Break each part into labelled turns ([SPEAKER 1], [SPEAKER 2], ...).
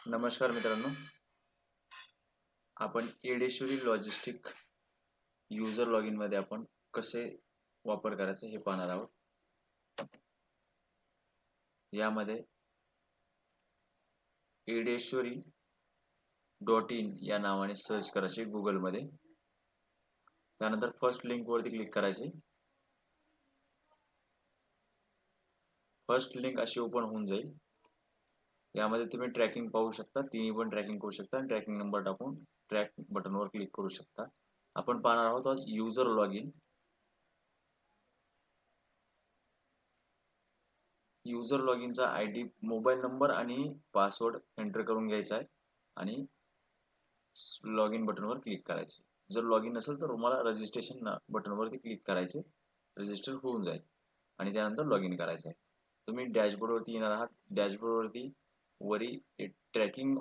[SPEAKER 1] नमस्कार मित्रांनो, आपण येडेश्वरी लॉजिस्टिक युजर लॉगिन मध्ये आपण कसे वापर करायचे हे पाहणार आहोत. यामध्ये येडेश्वरी.in या नावाने सर्च करायचे गुगल मध्ये. त्यानंतर फर्स्ट लिंक वरती क्लिक करायचे. फर्स्ट लिंक अशी ओपन होऊन जाईल. यामध्ये तुम्ही ट्रॅकिंग पाहू शकता, तिन्ही पण ट्रॅकिंग करू शकता आणि ट्रॅकिंग नंबर टाकून ट्रॅक बटनवर क्लिक करू शकता. आपण पाहणार आहोत आज युजर लॉगिन. युजर लॉगिनचा आयडी, मोबाईल नंबर आणि पासवर्ड एंटर करून घ्यायचा आहे आणि लॉगिन बटनवर क्लिक करायचे. जर लॉगिन नसेल तर तुम्हाला रजिस्ट्रेशन बटनवरती क्लिक करायचे, रजिस्टर होऊन जाईल आणि त्यानंतर लॉगिन करायचं आहे. तुम्ही डॅशबोर्डवरती येणार आहात. डॅशबोर्डवरती वरी ट्रॅकिंग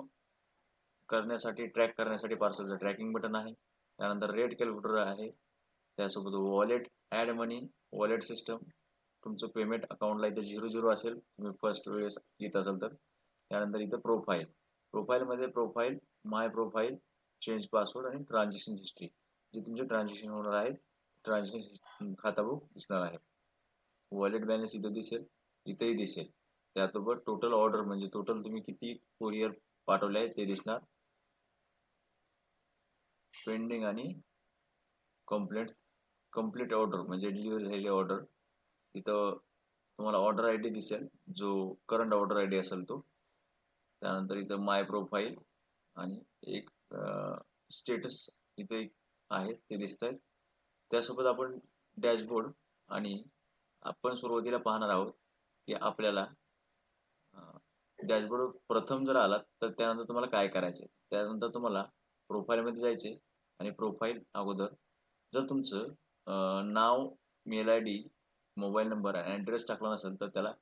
[SPEAKER 1] करण्यासाठी, ट्रॅक करण्यासाठी पार्सलचं ट्रॅकिंग बटन आहे. त्यानंतर रेट कॅल्क्युलेटर आहे. त्यासोबत वॉलेट, ॲड मनी, वॉलेट सिस्टम. तुमचं पेमेंट अकाउंटला इथं 00 असेल, तुम्ही फर्स्ट वेळेस येत असाल तर. त्यानंतर इथं प्रोफाईल, प्रोफाईलमध्ये प्रोफाईल, माय प्रोफाईल, चेंज पासवर्ड आणि ट्रान्झॅक्शन हिस्ट्री. जे तुमचे ट्रान्झॅक्शन होणार आहे, ट्रान्झॅक्शन खाता बुक दिसणार आहे. वॉलेट बॅलन्स इथं दिसेल, इथंही दिसेल. त्यासोबत टोटल ऑर्डर म्हणजे टोटल तुम्ही किती कोरिअर पाठवले आहे ते दिसणार. पेंडिंग आणि कंप्लीट ऑर्डर म्हणजे डिलिव्हरी झालेली ऑर्डर. इथं तुम्हाला ऑर्डर आय डी दिसेल, जो करंट ऑर्डर आय डी असेल तो. त्यानंतर इथं माय प्रोफाईल आणि एक स्टेटस इथे आहे ते दिसत आहेत. त्यासोबत आपण डॅशबोर्ड आणि आपण सुरुवातीला पाहणार आहोत की आपल्याला डॅशबोर्ड प्रथम जर आलात तर त्यानंतर तुम्हाला काय करायचे. त्यानंतर तुम्हाला प्रोफाईलमध्ये जायचे आणि प्रोफाईल अगोदर जर तुमचं नाव, mail I D, mobile number आणि ॲड्रेस टाकला नसेल तर त्याला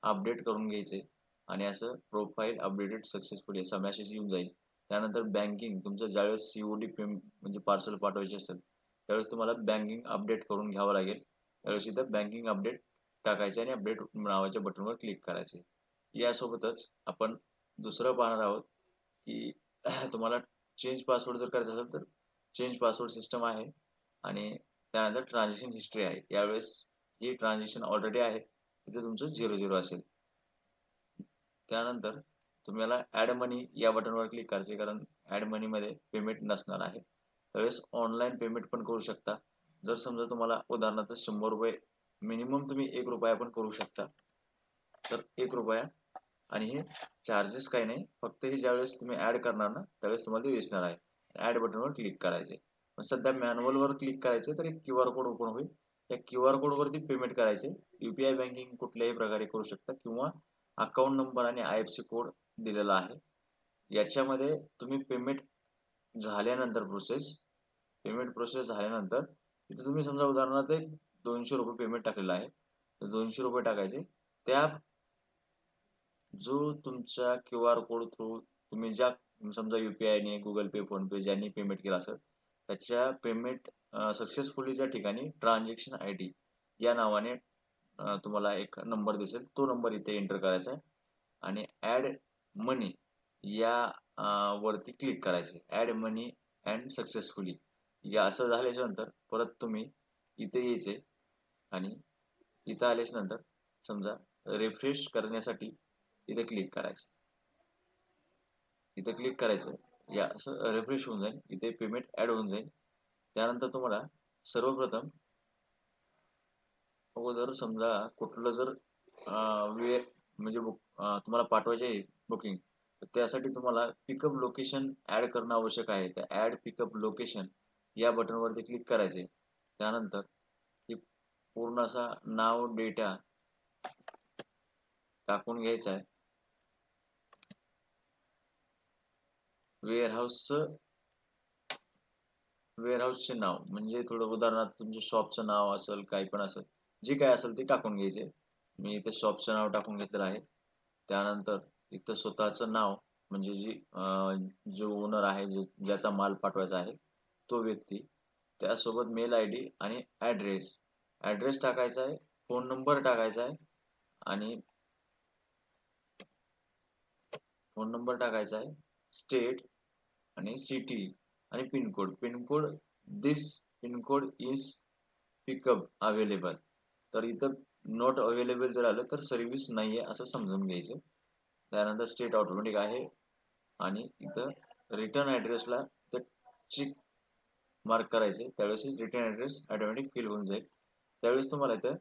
[SPEAKER 1] अपडेट करून घ्यायचे आणि असं प्रोफाईल अपडेटेड सक्सेसफुली असा मेसेज येऊन जाईल. त्यानंतर बँकिंग, तुमचं ज्यावेळेस COD म्हणजे पार्सल पाठवायचे असेल त्यावेळेस तुम्हाला बँकिंग अपडेट करून घ्यावं लागेल. त्यावेळेस इथं बँकिंग अपडेट टाकायचे आणि अपडेट नावाच्या बटनवर क्लिक करायचे. यासोबतच आपण दुसरं पाहणार आहोत की तुम्हाला चेंज पासवर्ड जर करायचं असेल तर चेंज पासवर्ड सिस्टम आहे आणि त्यानंतर ट्रान्झॅक्शन हिस्ट्री आहे. यावेळेस ही ट्रान्झॅक्शन ऑलरेडी आहे, तिथे तुमचं 00 असेल. त्यानंतर तुम्हाला ॲड मनी या बटनवर क्लिक करायचे, कारण ॲड मनीमध्ये पेमेंट नसणार आहे. त्यावेळेस ऑनलाईन पेमेंट पण करू शकता. जर समजा तुम्हाला उदाहरणार्थ 100 रुपये मिनिमम, तुम्ही 1 रुपया पण करू शकता. तर 1 रुपया आणि हे चार्जेस काही नाही, फक्त हे ज्यावेळेस तुम्ही ॲड करणार ना त्यावेळेस तुम्हाला ते दिसणार आहे. ॲड बटनवर क्लिक करायचे. सध्या मॅन्युअलवर क्लिक करायचे तर एक QR कोड ओपन होईल. त्या QR कोडवरती पेमेंट करायचे. UPI बँकिंग कुठल्याही प्रकारे करू शकता किंवा अकाउंट नंबर आणि IFSC कोड दिलेला आहे. याच्यामध्ये तुम्ही पेमेंट झाल्यानंतर पेमेंट प्रोसेस झाल्यानंतर इथे तुम्ही समजा उदाहरणार्थ 200 रुपये पेमेंट टाकलेलं आहे, तर 200 रुपये टाकायचे. त्या जो तुमच्या QR कोड थ्रू तुम्ही ज्या समजा UPI ने, गुगल पे, फोन पे ज्यांनी पेमेंट केलं असेल त्याच्या पेमेंट सक्सेसफुलीच्या ठिकाणी ट्रान्झॅक्शन ID या नावाने तुम्हाला एक नंबर दिसेल, तो नंबर इथे एंटर करायचा आहे आणि ॲड मनी या वरती क्लिक करायचे. ॲड मनी अँड सक्सेसफुली या असं झाल्याच्या नंतर परत तुम्ही इथे यायचे आणि इथं आल्याच्या नंतर समजा रिफ्रेश करण्यासाठी इथे क्लिक करायचं. इथे क्लिक करायचं, या असं रिफ्रेश होऊन जाईल, इथे पेमेंट ॲड होऊन जाईल. त्यानंतर तुम्हाला सर्वप्रथम अगोदर समजा कुठलं जर वेळ म्हणजे तुम्हाला पाठवायचे आहे बुकिंग, तर त्यासाठी तुम्हाला पिकअप लोकेशन ॲड करणं आवश्यक आहे. त्या ॲड पिकअप लोकेशन या बटनवरती क्लिक करायचे. त्यानंतर हे पूर्ण असा नाव, डेटा टाकून घ्यायचा आहे. वेअरहाऊसचे नाव म्हणजे थोडं उदाहरणार्थ तुमच्या शॉपचं नाव असेल, काही पण असेल, जे काय असेल ते टाकून घ्यायचे. मी इथे शॉपचं नाव टाकून घेतलेलं आहे. त्यानंतर इथं स्वतःचं नाव म्हणजे जो ओनर आहे, ज्याचा माल पाठवायचा आहे तो व्यक्ती, त्यासोबत मेल ID आणि ॲड्रेस टाकायचा आहे, फोन नंबर टाकायचा आहे आणि फोन नंबर टाकायचा आहे, स्टेट आणि सिटी आणि pincode. This pincode is pickup available. तर इथं नॉट अवेलेबल जर आलं तर सर्व्हिस नाहीये असं समजून घ्यायचं. त्यानंतर स्टेट ऑटोमॅटिक आहे आणि इथं रिटर्न ॲड्रेसला तर चिक मार्क करायचे. त्यावेळेस रिटर्न ॲड्रेस ऑटोमॅटिक फिल होऊन जाईल. त्यावेळेस तुम्हाला इथं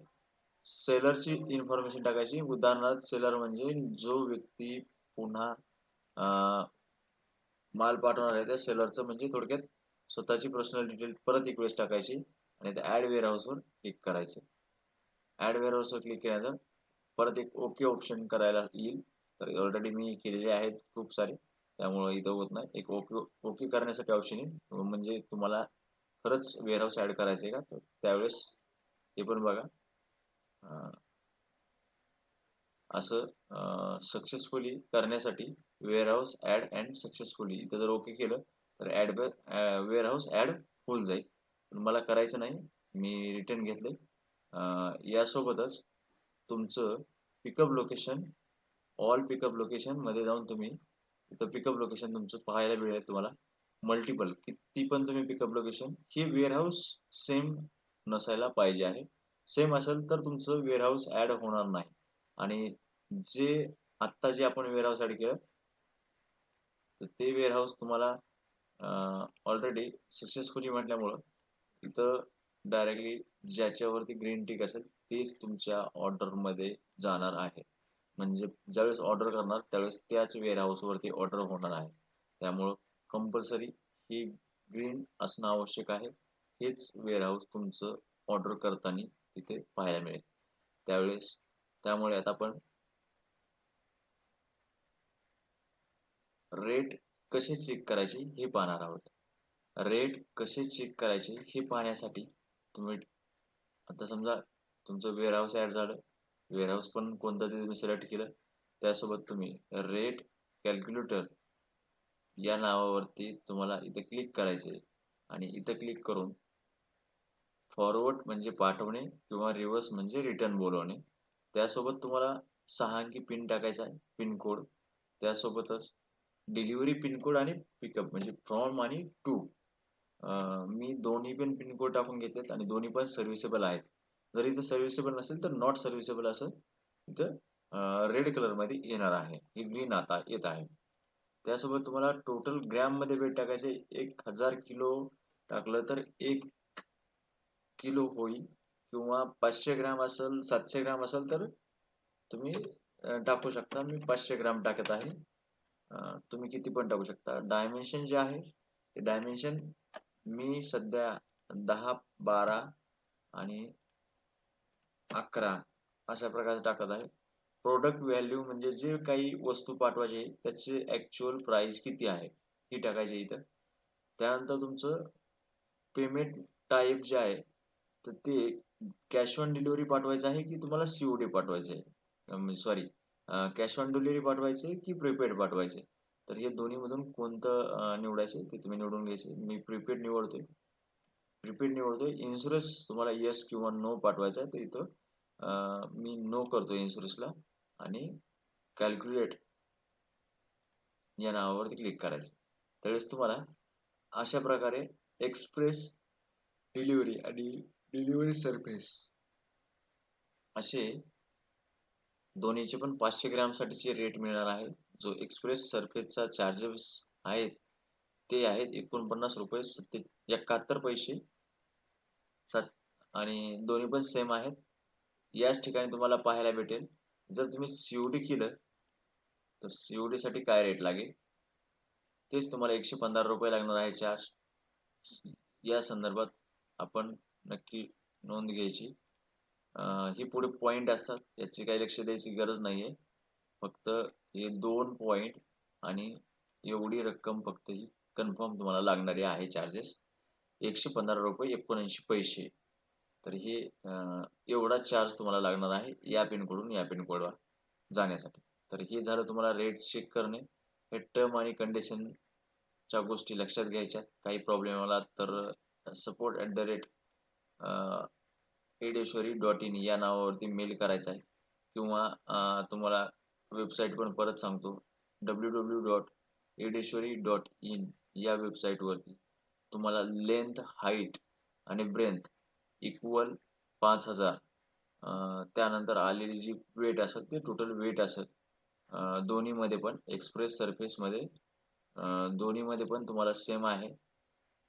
[SPEAKER 1] सेलरची इन्फॉर्मेशन टाकायची. उदाहरणार्थ सेलर म्हणजे जो व्यक्ती पुन्हा माल पाठवणार आहे त्या सेलरचं म्हणजे थोडक्यात स्वतःची पर्सनल डिटेल परत एक वेळेस टाकायची आणि ॲड वेअरहाऊसवर क्लिक करायचं. ॲड वेअरहाऊसवर क्लिक केल्यानंतर परत एक ओके ऑप्शन करायला येईल. तर ऑलरेडी मी केलेले आहेत खूप सारे, त्यामुळे इथं होत नाही. एक ओके ओके करण्यासाठी ऑप्शन येईल, म्हणजे तुम्हाला खरंच वेअरहाऊस ॲड करायचं आहे का, तर त्यावेळेस हे पण बघा. असं सक्सेसफुली करण्यासाठी वेअरहाऊस ॲड अँड सक्सेसफुली इथं जर ओके केलं तर वेअरहाऊस ॲड होऊन जाईल. पण मला करायचं नाही, मी रिटर्न घेतले. यासोबतच तुमचं पिकअप लोकेशन, ऑल पिकअप लोकेशनमध्ये जाऊन तुम्ही इथं पिकअप लोकेशन तुमचं पाहायला मिळेल तुम्हाला. मल्टिपल किती पण तुम्ही पिकअप लोकेशन, हे वेअरहाऊस सेम नसायला पाहिजे आहे. सेम असेल तर तुमचं वेअरहाऊस ॲड होणार नाही. आणि जे आत्ता जे आपण वेअरहाऊस ॲड केलं तर ते वेअरहाऊस तुम्हाला ऑलरेडी सक्सेसफुली म्हटल्यामुळं इथं डायरेक्टली ज्याच्यावरती ग्रीन टिक असेल तेच तुमच्या ऑर्डरमध्ये जाणार आहे. म्हणजे ज्यावेळेस ऑर्डर करणार त्यावेळेस त्याच वेअरहाऊसवरती ऑर्डर होणार आहे. त्यामुळं कंपल्सरी ही ग्रीन असणं आवश्यक आहे. हेच वेअरहाऊस तुमचं ऑर्डर करताना तिथे पाहायला मिळेल. त्यामुळे आता आपण रेट कसे चेक करायचे हे पाहणार आहोत. रेट कसे चेक करायचे हे पाहण्यासाठी तुम्ही आता समजा तुमचं वेअरहाऊस ॲड झालं, वेअरहाऊस पण कोणतं ते तुम्ही सिलेक्ट केलं, त्यासोबत तुम्ही रेट कॅल्क्युलेटर या नावावरती तुम्हाला इथे क्लिक करायचे आणि इथं क्लिक करून फॉरवर्ड म्हणजे पाठवणे किंवा रिव्हर्स म्हणजे रिटर्न बोलवणे. त्यासोबत तुम्हाला 6 अंकी पिन टाकायचा आहे, पिन कोड. त्यासोबतच डिलिव्हरी पिन कोड आणि पिकअप म्हणजे फ्रॉम आणि टू. मी दोन्ही पण पिन कोड टाकून घेतलेत आणि दोन्ही पण सर्व्हिसेबल आहेत. जर इथं सर्व्हिसेबल नसेल तर नॉट सर्व्हिसेबल असं इथं रेड कलरमध्ये येणार आहे. हे ग्रीन आता येत आहे. त्यासोबत तुम्हाला टोटल ग्रॅममध्ये वेट टाकायचे. 1000 किलो टाकलं तर 1 किलो होईल किंवा 500 ग्रॅम असेल, 700 ग्रॅम असेल तर तुम्ही टाकू शकता. मी 500 ग्रॅम टाकत आहे. तुम्ही किती पण टाकू शकता. डायमेन्शन जे आहे ते डायमेन्शन मी सध्या 10, 12 आणि 11 अशा प्रकारे टाकत आहे. प्रॉडक्ट व्हॅल्यू म्हणजे जे काही वस्तू पाठवायची आहे त्याची ॲक्चुअल प्राइस किती आहे ही टाकायची इथं. त्यानंतर तुमचं पेमेंट टाइप जे आहे तर ते कॅश ऑन डिलिव्हरी पाठवायचं आहे की तुम्हाला COD पाठवायचं आहे. सॉरी, कॅश ऑन डिलिव्हरी पाठवायचं आहे की प्रीपेड पाठवायचं आहे. तर हे दोन्हीमधून कोणतं निवडायचं ते तुम्ही निवडून घ्यायचे. मी प्रीपेड निवडतोय. इन्शुरन्स तुम्हाला येस किंवा नो पाठवायचा आहे तर इथं मी नो करतो इन्शुरन्सला आणि कॅल्क्युलेट या नावावरती क्लिक करायचं. त्यावेळेस तुम्हाला अशा प्रकारे एक्सप्रेस डिलिव्हरी आणि डिलिव्हरी सर्व्हिस असे दोन्हीचे पण 500 ग्रॅमसाठीचे रेट मिळणार आहे. जो एक्सप्रेस सर्फेसचा चार्जेस आहेत ते आहेत ₹49.71 आणि दोन्ही पण सेम आहेत. याच ठिकाणी तुम्हाला पाहायला भेटेल जर तुम्ही COD केलं तर COD साठी काय रेट लागेल तेच तुम्हाला ₹115 लागणार आहे चार्ज. या संदर्भात आपण नक्की नोंद घ्यायची. हे पुढे पॉइंट असतात याची काही लक्ष द्यायची गरज नाहीये. फक्त हे 2 पॉइंट आणि एवढी रक्कम फक्त ही कन्फर्म तुम्हाला लागणारी आहे चार्जेस. ₹115.79. तर हे एवढा चार्ज तुम्हाला लागणार आहे या पिनकडून या पिनकोडवर जाण्यासाठी. तर हे झालं तुम्हाला रेट चेक करणे. हे टर्म आणि कंडिशनच्या गोष्टी लक्षात घ्यायच्या. काही प्रॉब्लेम आला तर support@ edeshwari.in या नावावरती मेल करायचा आहे किंवा तुम्हाला वेबसाईट पण परत सांगतो www.edeshwari.in या वेबसाईटवरती तुम्हाला लेंथ, हाईट आणि ब्रेंथ इक्वल 5000, त्यानंतर आलेली जी वेट असेल ते टोटल वेट असेल, दोन्हीमध्ये पण एक्सप्रेस सरफेसमध्ये दोन्हीमध्ये पण तुम्हाला सेम आहे,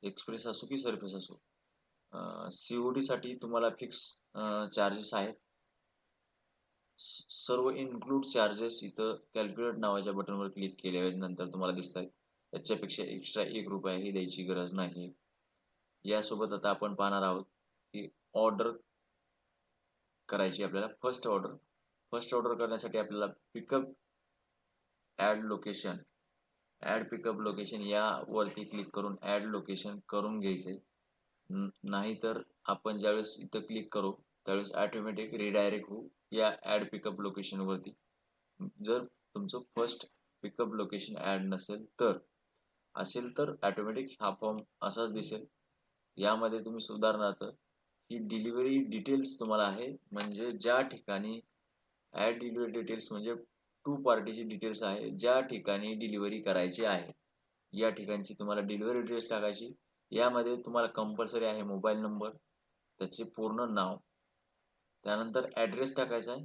[SPEAKER 1] एक्सप्रेस असो की सरफेस असो. COD साठी तुम्हाला फिक्स चार्जेस आहेत. सर्व इन्क्लूड चार्जेस इथं कॅल्क्युलेट नावाच्या बटनवर क्लिक केल्यानंतर तुम्हाला दिसत आहेत. त्याच्यापेक्षा एक्स्ट्रा ₹1 ही द्यायची गरज नाही. यासोबत आता आपण पाहणार आहोत की ऑर्डर करायची आपल्याला. फर्स्ट ऑर्डर करण्यासाठी आपल्याला pickup add location, add pickup location यावरती क्लिक करून ॲड लोकेशन करून घ्यायचे. नाहीतर आपण ज्यावेळेस इथं क्लिक करू त्यावेळेस ऑटोमॅटिक रिडायरेक्ट होऊ या ॲड पिकअप लोकेशन वरती. जर तुमचं फर्स्ट पिकअप लोकेशन ॲड नसेल तर, असेल तर ऑटोमॅटिक हा फॉर्म असाच दिसेल. यामध्ये तुम्ही सुधारणार्थ ही डिलिव्हरी डिटेल्स तुम्हाला आहे, म्हणजे ज्या ठिकाणी ॲड डिलिव्हरी डिटेल्स म्हणजे टू पार्टीची डिटेल्स आहे, ज्या ठिकाणी डिलिव्हरी करायची आहे या ठिकाणची तुम्हाला डिलिव्हरी डिटेल्स टाकायची. यामध्ये तुम्हाला कंपल्सरी आहे मोबाईल नंबर, त्याचे पूर्ण नाव, त्यानंतर ॲड्रेस टाकायचा आहे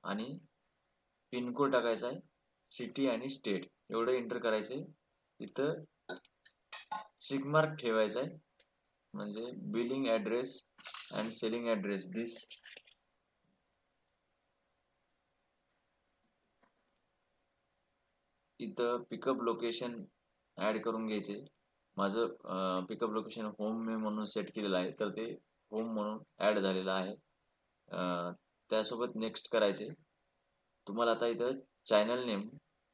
[SPEAKER 1] आणि पिनकोड टाकायचा आहे, सिटी आणि स्टेट एवढं एंटर करायचं आहे. इथं टिक मार्क ठेवायचा आहे, म्हणजे billing address and selling address this. इथं पिकअप लोकेशन ॲड करून घ्यायचे. माझं पिकअप लोकेशन होम मी म्हणून सेट केलेलं आहे, तर ते होम म्हणून ॲड झालेलं आहे. त्यासोबत नेक्स्ट करायचे. तुम्हाला आता इथं चॅनल नेम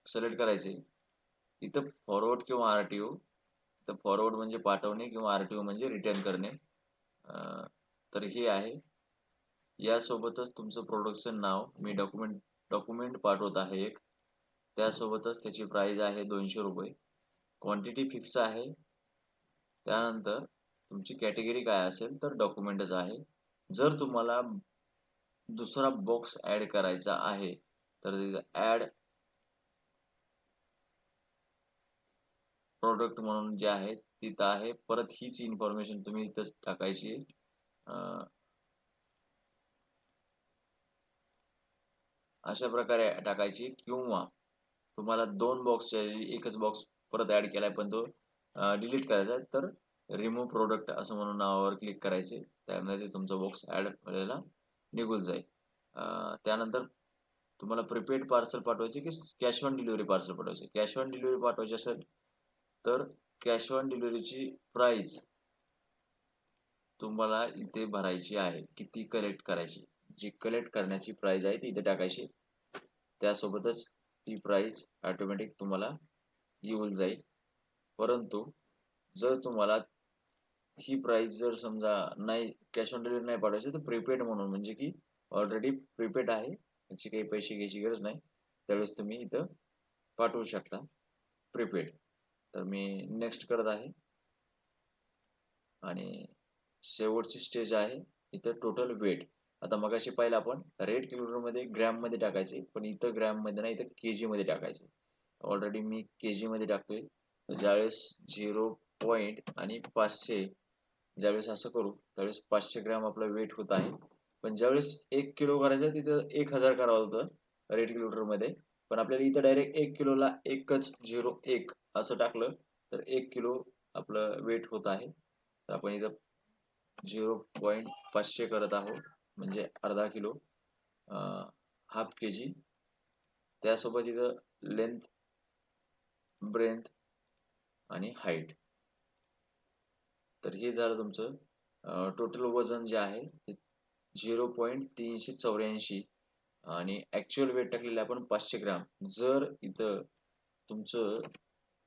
[SPEAKER 1] सिलेक्ट करायचे. इथं फॉरवर्ड किंवा RTO, तर फॉरवर्ड म्हणजे पाठवणे किंवा RTO म्हणजे रिटर्न करणे. तर हे आहे. यासोबतच तुमचं प्रोडक्टचं नाव, मी डॉक्युमेंट पाठवत आहे एक, त्यासोबतच त्याची प्राइस आहे ₹200. क्वांटिटी फिक्स आहे. त्यानंतर तुमची कॅटेगरी काय असेल तर डॉक्युमेंटच आहे. जर तुम्हाला दुसरा बॉक्स ॲड करायचा आहे तर ॲड प्रोडक्ट म्हणून जे आहे तिथं आहे. परत हीच इन्फॉर्मेशन तुम्ही इथं टाकायची. अशा प्रकारे टाकायची, किंवा तुम्हाला 2 बॉक्स एकच बॉक्स परत ॲड केलाय पण तो डिलीट करायचा आहे, तर रिमूव्ह प्रोडक्ट असं म्हणून नावावर क्लिक करायचे. त्यामध्ये तुमचा बॉक्स ॲड करायला निघून जाईल. त्यानंतर तुम्हाला प्रीपेड पार्सल पाठवायचे की कॅश ऑन डिलिव्हरी पार्सल पाठवायचे. कॅश ऑन डिलिव्हरी पाठवायची असेल तर कॅश ऑन डिलिव्हरीची प्राइस तुम्हाला इथे भरायची आहे. किती कलेक्ट करायची, जी कलेक्ट करण्याची प्राइस आहे ती इथे टाकायची. त्यासोबतच ती प्राइस ऑटोमॅटिक तुम्हाला येऊन जाईल. परंतु जर तुम्हाला ही प्राइस जर समजा नाही, कॅश ऑन डिलिव्हरी नाही पाठवायची, तर प्रीपेड म्हणून, म्हणजे की ऑलरेडी प्रीपेड आहे, याची काही पैसे घ्यायची गरज नाही, त्यावेळेस तुम्ही इथं पाठवू शकता प्रीपेड. तर मी नेक्स्ट करत आहे आणि शेवटची स्टेज आहे इथं टोटल वेट. आता मगाशी पाहिलं आपण रेट किलोमीटरमध्ये ग्रॅममध्ये टाकायचे, पण इथं ग्रॅममध्ये नाही, इथं केजी मध्ये टाकायचे. ऑलरेडी मी केजी मध्ये टाकतोय. ज्यावेळेस 0 पॉईंट आणि 500 ज्यावेळेस असं करू त्यावेळेस 500 ग्रॅम आपलं वेट होत आहे. पण ज्यावेळेस 1 किलो करायचं तिथं 1000 करावं होतं रेट किलोमीटरमध्ये, पण आपल्याला इथं डायरेक्ट 1 किलोला 1 असं टाकलं तर 1 किलो आपलं वेट होत आहे. तर आपण इथं 0.500 करत आहोत, म्हणजे अर्धा किलो, हाफ केजी. त्यासोबत इथं लेंथ, ब्रेंथ आणि हाईट. तर हे झालं तुमचं टोटल वजन जे आहे ते 0.384 आणि ऍक्च्युअल वेट टाकलेलं आपण 500 ग्राम. जर इथं तुमचं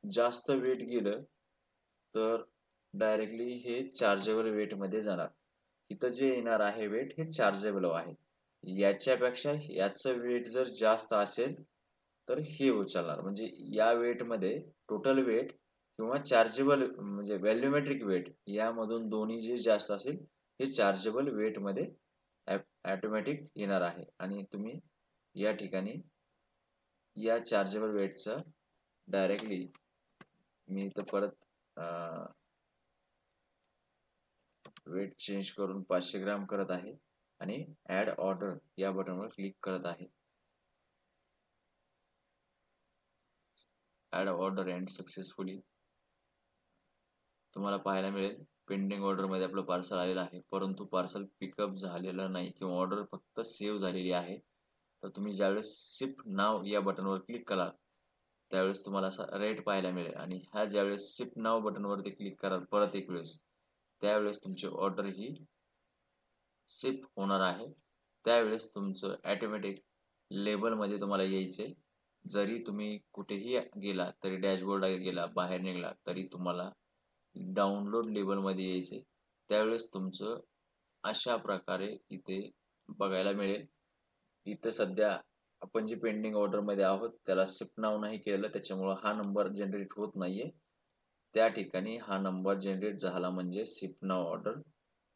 [SPEAKER 1] जास्त वेट गेलं तर डायरेक्टली हे चार्जेबल वेट मध्ये जाणार. इथं जे येणार आहे वेट हे चार्जेबल आहे. याच्यापेक्षा याचं वेट जर जास्त असेल तर हे उचलणार, म्हणजे या वेट मध्ये टोटल वेट किंवा चार्जेबल म्हणजे व्हॅल्यूमेट्रिक वेट यामधून दोन्ही जे जास्त असेल हे चार्जेबल वेट मध्ये ऑटोमॅटिक येणार आहे. आणि तुम्ही या ठिकाणी या चार्जेबल वेटचं डायरेक्टली मी इथं परत वेट चेंज करून 500 ग्राम करत आहे आणि ऍड ऑर्डर या बटनवर क्लिक करत आहे. ऍड ऑर्डर एंड सक्सेसफुली तुम्हाला पाहायला मिळेल पेंडिंग ऑर्डर मध्ये आपलं पार्सल आलेलं आहे, परंतु पार्सल पिकअप झालेलं नाही किंवा ऑर्डर फक्त सेव्ह झालेली आहे. तर तुम्ही ज्यावेळेस शिप नाव या बटनवर क्लिक कराल त्यावेळेस तुम्हाला असा रेट पाहायला मिळेल आणि ह्या ज्यावेळेस शिप नाव बटनवरती क्लिक कराल परत एक वेळेस त्यावेळेस तुमची ऑर्डर ही शिप होणार आहे. त्यावेळेस तुमचं ऑटोमॅटिक लेबलमध्ये तुम्हाला यायचे. जरी तुम्ही कुठेही गेला तरी डॅशबोर्डला गेला बाहेर निघाला तरी तुम्हाला डाउनलोड लेबलमध्ये यायचे. त्यावेळेस तुमचं अशा प्रकारे इथे बघायला मिळेल. इथं सध्या आपण जी पेंडिंग ऑर्डर मध्ये आहोत त्याला शिप नाव नाही केलेलं त्याच्यामुळे हा नंबर जनरेट होत नाहीये. त्या ठिकाणी हा नंबर जनरेट झाला म्हणजे शिप नाव ऑर्डर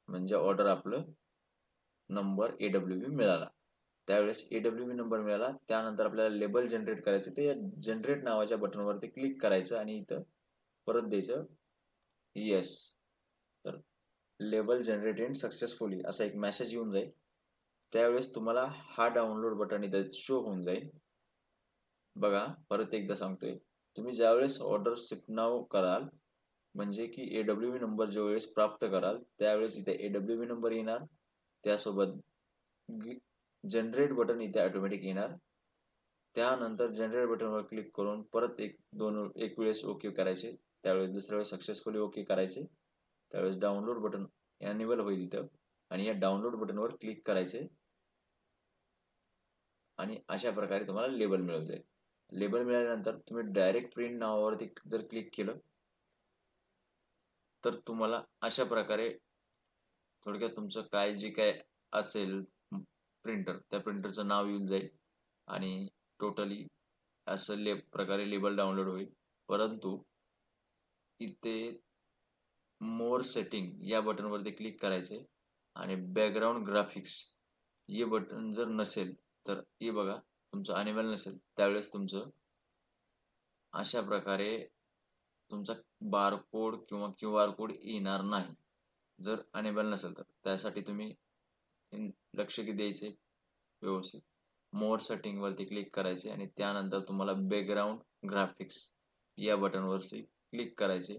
[SPEAKER 1] म्हणजे ऑर्डर आपलं नंबर AWB मिळाला. त्यावेळेस AWB नंबर मिळाला त्यानंतर आपल्याला लेबल जनरेट करायचं ते जनरेट नावाच्या बटनवरती क्लिक करायचं आणि इथं परत द्यायचं येस. तर लेबल जनरेटेड सक्सेसफुली असा एक मेसेज येऊन जाईल. त्यावेळेस तुम्हाला हा डाउनलोड बटन इथं शो होऊन जाईल. बघा परत एकदा सांगतोय तुम्ही ज्यावेळेस ऑर्डर शिप नाव कराल म्हणजे की AWB नंबर ज्यावेळेस प्राप्त कराल त्यावेळेस इथे AWB नंबर येणार त्यासोबत जनरेट बटन इथे ऑटोमॅटिक येणार. त्यानंतर जनरेट बटनवर क्लिक करून परत एक वेळेस ओके करायचे. त्यावेळेस दुसऱ्या वेळेस सक्सेसफुली ओके करायचे. त्यावेळेस डाउनलोड बटन एनेबल होईल इथं आणि या डाउनलोड बटनवर क्लिक करायचे आणि अशा प्रकारे तुम्हाला लेबल मिळून जाईल. लेबल मिळाल्यानंतर तुम्ही डायरेक्ट प्रिंट नावावरती जर क्लिक केलं तर तुम्हाला अशा प्रकारे थोडक्यात तुमचं काय जे काय असेल प्रिंटर त्या प्रिंटरचं नाव येऊन जाईल आणि टोटली असं प्रकारे लेबल डाउनलोड होईल. परंतु इथे मोर सेटिंग या बटनवरती क्लिक करायचे आणि बॅकग्राऊंड ग्राफिक्स हे बटन जर नसेल तर हे बघा तुमचं अनेबल नसेल त्यावेळेस तुमचं अशा प्रकारे तुमचा बारकोड किंवा QR कोड येणार नाही. जर अनेबल नसेल तर त्यासाठी तुम्ही लक्ष द्यायचे व्यवस्थित. मोर सेटिंग वरती क्लिक करायचे आणि त्यानंतर तुम्हाला बॅकग्राऊंड ग्राफिक्स या बटनवरती क्लिक करायचे.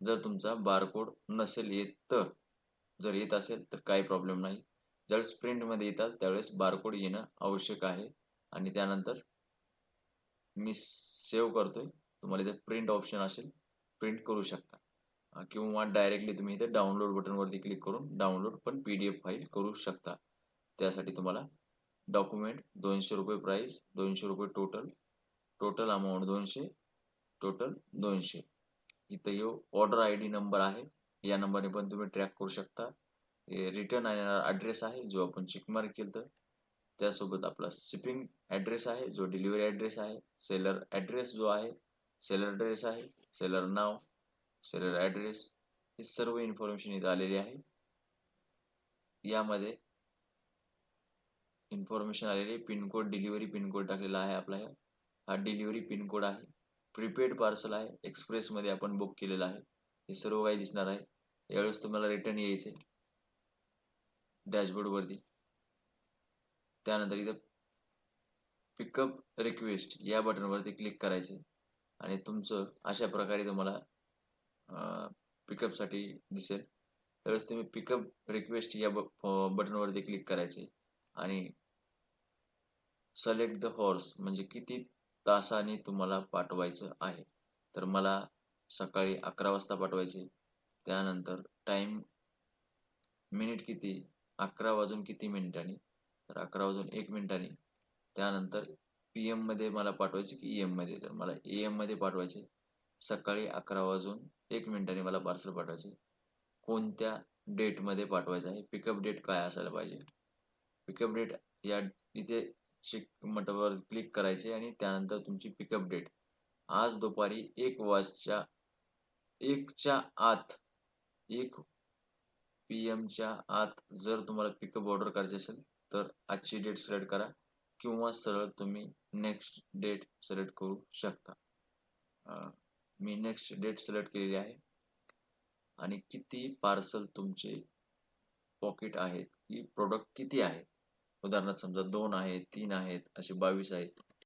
[SPEAKER 1] जर तुमचा बारकोड नसेल येत तर जर येत असेल तर काही प्रॉब्लेम नाही. ज्यावेळेस प्रिंटमध्ये येतात त्यावेळेस बारकोड येणं आवश्यक आहे आणि त्यानंतर मी सेव्ह करतोय. तुम्हाला इथे प्रिंट ऑप्शन असेल प्रिंट करू शकता किंवा डायरेक्टली तुम्ही इथे डाउनलोड बटनवरती क्लिक करून डाउनलोड पण PDF फाईल करू शकता. त्यासाठी तुम्हाला document ₹200 price, ₹200 total, total amount 200, total 200. इथं यो ऑर्डर ID नंबर आहे. या नंबरने पण तुम्ही ट्रॅक करू शकता. रिटर्न ॲड्रेस आहे जो आपण चेक मार्क केलं. त्यासोबत आपला शिपिंग ॲड्रेस आहे जो डिलिव्हरी ॲड्रेस आहे. सेलर ॲड्रेस जो आहे सेलर ॲड्रेस आहे. सेलर नाव, सेलर ॲड्रेस ही सर्व इन्फॉर्मेशन इथं आलेली आहे. यामध्ये इन्फॉर्मेशन आलेली पिनकोड डिलिव्हरी पिनकोड टाकलेला आहे आपला हा डिलिव्हरी पिनकोड आहे. प्रीपेड पार्सल आहे. एक्सप्रेसमध्ये आपण बुक केलेलं आहे. हे सर्व काही दिसणार आहे. यावेळेस तुम्हाला रिटर्न यायचे डॅशबोर्ड वरती. त्यानंतर इथं पिकअप रिक्वेस्ट या बटनवरती क्लिक करायचे आणि तुमचं अशा प्रकारे तुम्हाला पिकअपसाठी दिसेल. त्यावेळेस तुम्ही पिकअप रिक्वेस्ट या बटनवरती क्लिक करायचे आणि सिलेक्ट द हॉर्स म्हणजे किती तासाने तुम्हाला पाठवायचं आहे. तर मला सकाळी 11 वाजता पाठवायचे. त्यानंतर टाइम मिनिट किती 11 वाजून किती मिनिटांनी तर 11 वाजून 1 मिनिटांनी. त्यानंतर PM मध्ये मला पाठवायचे की AM मध्ये तर मला AM मध्ये पाठवायचे. सकाळी 11 वाजून 1 मिनिटांनी मला पार्सल पाठवायचे. कोणत्या डेट मध्ये पाठवायचं आहे पिकअप डेट काय असायला पाहिजे. पिकअप डेट या इथे चेक बटनवर क्लिक करायचे आणि त्यानंतर तुमची पिकअप डेट आज दुपारी 1च्या आत 1 PM च्या आत जर तुम्हाला पिकअप ऑर्डर करायची असेल तर आजची डेट सिलेक्ट करा किंवा सरळ तुम्ही नेक्स्ट डेट सिलेक्ट करू शकता. मी नेक्स्ट डेट सिलेक्ट केलेली आहे आणि किती पार्सल तुमचे पॉकेट आहेत की प्रोडक्ट किती आहेत. उदाहरणार्थ समजा 2 आहेत, 3 आहेत, असे 22 आहेत.